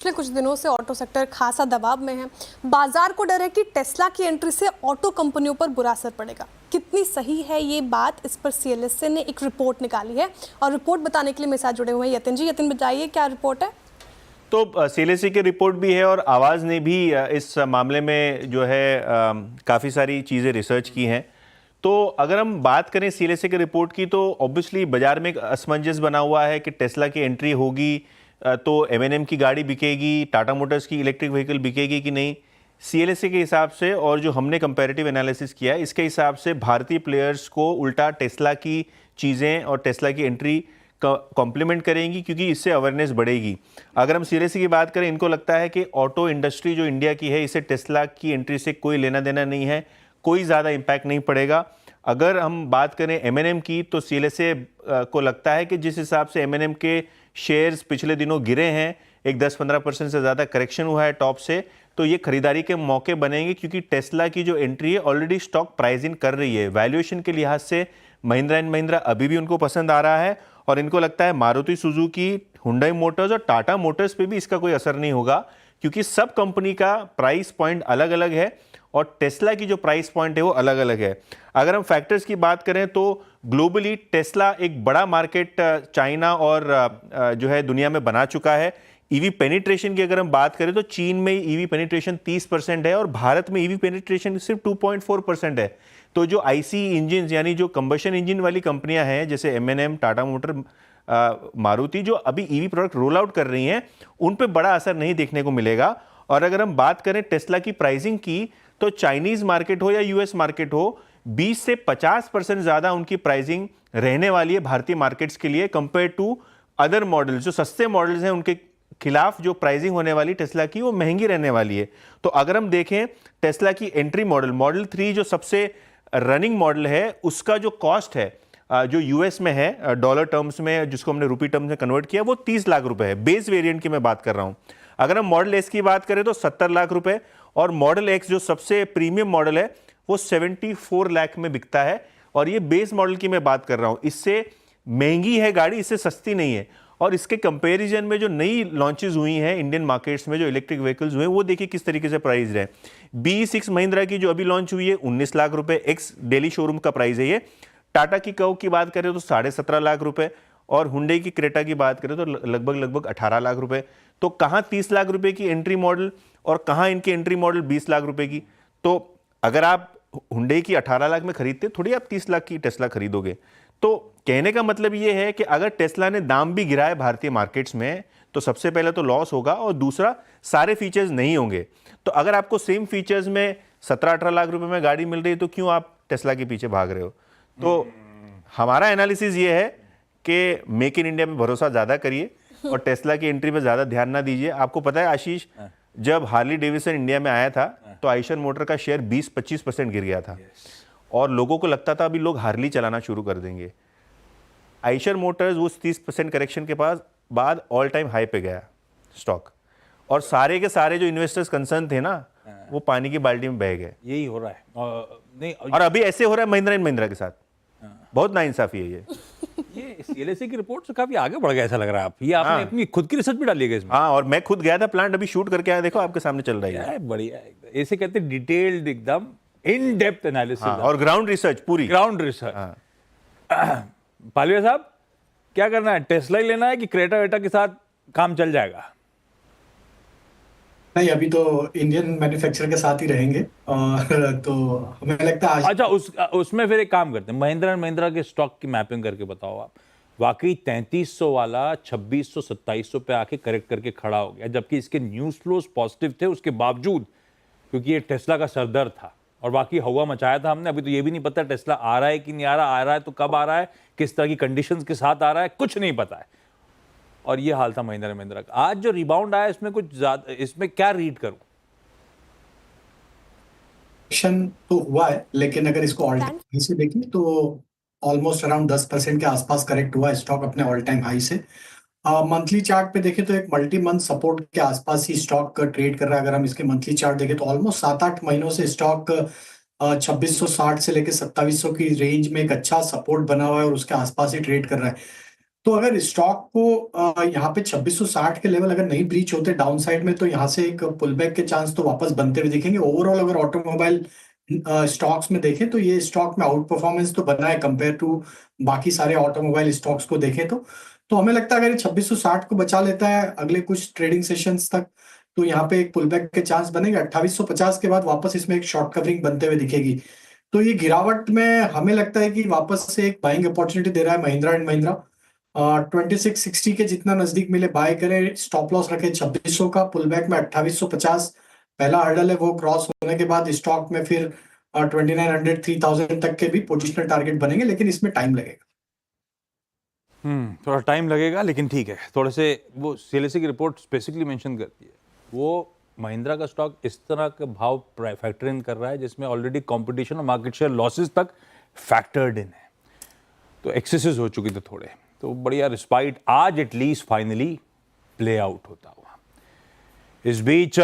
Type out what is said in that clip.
पिछले कुछ दिनों से ऑटो सेक्टर खासा दबाव में है। बाजार को डर है कि टेस्ला की एंट्री से ऑटो कंपनियों पर बुरा असर पड़ेगा। कितनी सही है ये बात, इस पर सीएलएसए ने एक रिपोर्ट निकाली है और रिपोर्ट बताने के लिए मेरे साथ जुड़े हुए हैं यतिन जी। यतिन, बताइए क्या रिपोर्ट है? तो सीएलएसए की रिपोर्ट भी है और आवाज़ ने भी इस मामले में जो है काफ़ी सारी चीज़ें रिसर्च की हैं। तो अगर हम बात करें सीएलएसए की रिपोर्ट की, तो ऑब्वियसली बाजार में एक असमंजस बना हुआ है कि टेस्ला की एंट्री होगी तो एमएनएम की गाड़ी बिकेगी, टाटा मोटर्स की इलेक्ट्रिक व्हीकल बिकेगी कि नहीं। सीएलएसए के हिसाब से और जो हमने कंपैरेटिव एनालिसिस किया है, इसके हिसाब से भारतीय प्लेयर्स को उल्टा टेस्ला की चीज़ें और टेस्ला की एंट्री कॉम्प्लीमेंट करेंगी, क्योंकि इससे अवेयरनेस बढ़ेगी। अगर हम सीएलएसए की बात करें, इनको लगता है कि ऑटो इंडस्ट्री जो इंडिया की है, इसे टेस्ला की एंट्री से कोई लेना देना नहीं है, कोई ज़्यादा इम्पैक्ट नहीं पड़ेगा। अगर हम बात करें एमएनएम की, तो सीएलएसए को लगता है कि जिस हिसाब से एमएनएम के शेयर्स पिछले दिनों गिरे हैं, एक 10-15% से ज़्यादा करेक्शन हुआ है टॉप से, तो ये खरीदारी के मौके बनेंगे, क्योंकि टेस्ला की जो एंट्री है ऑलरेडी स्टॉक प्राइस इन कर रही है। वैल्यूएशन के लिहाज से महिंद्रा एंड महिंद्रा अभी भी उनको पसंद आ रहा है और इनको लगता है मारुति सुजुकी, हुंडई मोटर्स और टाटा मोटर्स पे भी इसका कोई असर नहीं होगा, क्योंकि सब कंपनी का प्राइस पॉइंट अलग अलग है और टेस्ला की जो प्राइस पॉइंट है वो अलग अलग है। अगर हम फैक्टर्स की बात करें तो ग्लोबली टेस्ला एक बड़ा मार्केट चाइना और जो है दुनिया में बना चुका है। ईवी पेनिट्रेशन की अगर हम बात करें तो चीन में ईवी पेनिट्रेशन 30% है और भारत में ईवी पेनिट्रेशन सिर्फ 2.4% है। तो जो आईसी इंजन यानी जो कंबशन इंजन वाली कंपनियां हैं, जैसे एमएनएम, टाटा मोटर, मारुति, जो अभी ईवी प्रोडक्ट रोल आउट कर रही हैं, उन पे बड़ा असर नहीं देखने को मिलेगा। और अगर हम बात करें टेस्ला की प्राइसिंग की, तो चाइनीज मार्केट हो या यूएस मार्केट हो, 20 से 50% ज्यादा उनकी प्राइसिंग रहने वाली है भारतीय मार्केट्स के लिए, कंपेयर टू अदर मॉडल्स। जो सस्ते मॉडल्स हैं उनके खिलाफ जो प्राइसिंग होने वाली टेस्ला की, वो महंगी रहने वाली है। तो अगर हम देखें टेस्ला की एंट्री मॉडल 3, जो सबसे रनिंग मॉडल है, उसका जो कॉस्ट है जो यूएस में है डॉलर टर्म्स में, जिसको हमने रुपी टर्म्स में कन्वर्ट किया, वो 30 लाख रुपए है। बेस वेरिएंट की मैं बात कर रहा हूं। अगर हम मॉडल एस की बात करें तो 70 लाख रुपए, और मॉडल एक्स जो सबसे प्रीमियम मॉडल है वो 74 लाख में बिकता है। और ये बेस मॉडल की मैं बात कर रहा हूं, इससे महंगी है गाड़ी, इससे सस्ती नहीं है। और इसके कंपैरिजन में जो नई लॉन्चेस हुई हैं इंडियन मार्केट्स में, जो इलेक्ट्रिक व्हीकल्स हुए, वो देखिए किस तरीके से प्राइस है। BE6 महिंद्रा की जो अभी लॉन्च हुई है 19 लाख रुपए, एक्स डेली शोरूम का प्राइस है ये। टाटा की कर्व की बात करें तो 17.5 लाख रुपए, और हुंडई की क्रेटा की बात करें तो लगभग 18 लाख रुपए। तो कहाँ 30 लाख रुपए की एंट्री मॉडल और कहाँ इनकी एंट्री मॉडल 20 लाख रुपए की। तो अगर आप हुंडई की 18 लाख में खरीदते, थोड़ी आप 30 लाख की टेस्ला खरीदोगे। तो कहने का मतलब ये है कि अगर टेस्ला ने दाम भी गिराए भारतीय मार्केट्स में, तो सबसे पहले तो लॉस होगा, और दूसरा सारे फीचर्स नहीं होंगे। तो अगर आपको सेम फीचर्स में 17-18 लाख रुपए में गाड़ी मिल रही है, तो क्यों आप टेस्ला के पीछे भाग रहे हो? तो हमारा एनालिसिस ये है कि मेक इन इंडिया में भरोसा ज़्यादा करिए और टेस्ला की एंट्री पे ज़्यादा ध्यान ना दीजिए। आपको पता है आशीष, जब हार्ली डेविडसन इंडिया में आया था तो आइशर मोटर का शेयर 20-25% गिर गया था और लोगों को लगता था अभी लोग हार्ली चलाना शुरू कर देंगे। आइशर मोटर्स उस 30% करेक्शन के बाद ऑल टाइम हाई पे गया स्टॉक, और सारे के सारे जो इन्वेस्टर्स कंसर्न थे ना, वो पानी की बाल्टी में बह गए। यही हो रहा है नहीं, और अभी ऐसे हो रहा है महिंद्रा एंड महिंद्रा के साथ। बहुत नाइंसाफी है ये सीएलएसए की रिपोर्ट से काफी आगे बढ़ गया ऐसा लग रहा है। आप ये आपने अपनी खुद की रिसर्च भी डाली है इसमें? हाँ, और मैं खुद गया था प्लांट, अभी शूट करके आया, देखो आपके सामने चल रही है। बढ़िया, एकदम ऐसे कहते हैं डिटेल्ड, एकदम इन डेप्थ एनालिसिस। और ग्राउंड रिसर्च, पूरी ग्राउंड रिसर्च। पालिया साहब, क्या करना है? टेस्ला ही लेना है कि क्रेटा वेटा के साथ काम चल जाएगा? नहीं, अभी तो इंडियन मैन्युफैक्चरर के साथ ही रहेंगे, और तो हमें लगता है अच्छा, उसमें फिर एक काम करते हैं, महिंद्रा एंड महिंद्रा के स्टॉक की मैपिंग करके बताओ आप। वाकई 3300 वाला 2600-2700 पे आके करेक्ट करके खड़ा हो गया, जबकि इसके न्यूज फ्लोज पॉजिटिव थे उसके बावजूद, क्योंकि ये टेस्ला का सरदर था और बाकी हवा मचाया था हमने। अभी तो ये भी नहीं पता टेस्ला आ रहा है कि नहीं आ रहा है तो कब आ रहा है, किस तरह की कंडीशंस के साथ आ रहा है, कुछ नहीं पता है। और ये हाल था महिंद्रा महिंद्रा का। आज जो रिबाउंड आया, इसमें कुछ ज्यादा, इसमें क्या रीड करूं? तो हुआ है, लेकिन अगर इसको ऑल टाइम हाई से देखें तो ऑलमोस्ट अराउंड 10% के आसपास करेक्ट हुआ है स्टॉक अपने ऑल टाइम हाई से। मंथली चार्ट पे देखें तो एक मल्टी मंथ सपोर्ट के आसपास ही स्टॉक ट्रेड कर रहा है। अगर हम इसके मंथली चार्ट देखें तो ऑलमोस्ट 7-8 महीनों से स्टॉक 2660 से लेकर 2700 की रेंज में एक अच्छा सपोर्ट बना हुआ है और उसके आसपास ही ट्रेड कर रहा है। तो अगर स्टॉक को यहाँ पे 2660 के लेवल अगर नहीं ब्रीच होते डाउन साइड में, तो यहाँ से एक पुल बैक के चांस तो वापस बनते हुए दिखेंगे। ओवरऑल अगर ऑटोमोबाइल स्टॉक्स में देखें तो ये स्टॉक में आउट परफॉर्मेंस तो बना है कंपेयर टू बाकी सारे ऑटोमोबाइल स्टॉक्स को देखें तो हमें लगता है अगर ये 2660 को बचा लेता है अगले कुछ ट्रेडिंग सेशंस तक, तो यहाँ पे एक पुल बैक के चांस बनेंगे। 2850 के बाद वापस इसमें एक शॉर्ट कवरिंग बनते हुए दिखेगी। तो ये गिरावट में हमें लगता है कि वापस से एक बाइंग अपॉर्चुनिटी दे रहा है महिंद्रा एंड महिंद्रा। 2660 के जितना नजदीक मिले बाय करें, स्टॉप लॉस रखें 2600 का। पुल बैक में 2850 पहला हर्डल है, वो क्रॉस होने के बाद स्टॉक में फिर 2900 3000 तक के भी पोजिशनल टारगेट बनेंगे, लेकिन इसमें टाइम लगेगा। थोड़ा टाइम लगेगा, लेकिन ठीक है। थोड़े से वो सीएलएसए की रिपोर्ट स्पेसिफिकली मेंशन करती है, वो महिंद्रा का स्टॉक इस तरह के भाव फैक्टर इन कर रहा है जिसमें ऑलरेडी कंपटीशन और मार्केट शेयर लॉसेस तक फैक्टर्ड इन है। तो एक्सेसेस हो चुके थे थोड़े, तो बढ़िया रिस्पाइट आज एटलीस्ट फाइनली प्ले आउट होता हुआ। इस बीच